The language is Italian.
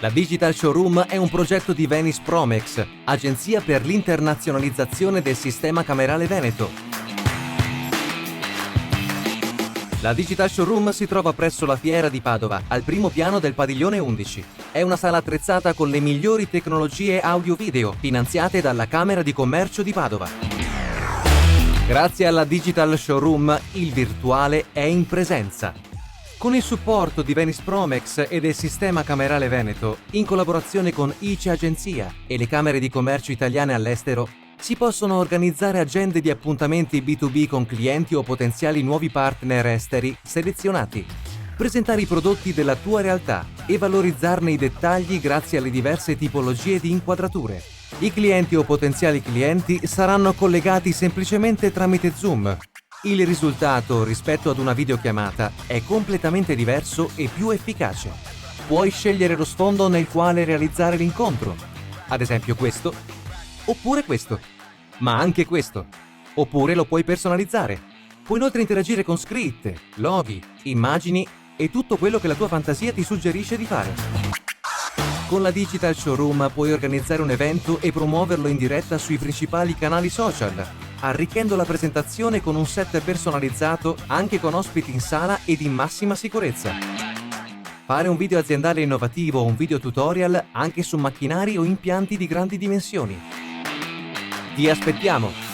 La Digital Showroom è un progetto di Venice Promex, agenzia per l'internazionalizzazione del sistema camerale veneto. La Digital Showroom si trova presso la Fiera di Padova, al primo piano del padiglione 11. È una sala attrezzata con le migliori tecnologie audio-video, finanziate dalla Camera di Commercio di Padova. Grazie alla Digital Showroom, il virtuale è in presenza. Con il supporto di Venice Promex e del sistema camerale veneto, in collaborazione con ICE Agenzia e le Camere di Commercio italiane all'estero, si possono organizzare agende di appuntamenti B2B con clienti o potenziali nuovi partner esteri selezionati, presentare i prodotti della tua realtà e valorizzarne i dettagli grazie alle diverse tipologie di inquadrature. I clienti o potenziali clienti saranno collegati semplicemente tramite Zoom. Il risultato rispetto ad una videochiamata è completamente diverso e più efficace. Puoi scegliere lo sfondo nel quale realizzare l'incontro, ad esempio questo, oppure questo, ma anche questo, oppure lo puoi personalizzare. Puoi inoltre interagire con scritte, loghi, immagini e tutto quello che la tua fantasia ti suggerisce di fare. Con la Digital Showroom puoi organizzare un evento e promuoverlo in diretta sui principali canali social, arricchendo la presentazione con un set personalizzato anche con ospiti in sala ed in massima sicurezza. Fare un video aziendale innovativo o un video tutorial anche su macchinari o impianti di grandi dimensioni. Ti aspettiamo!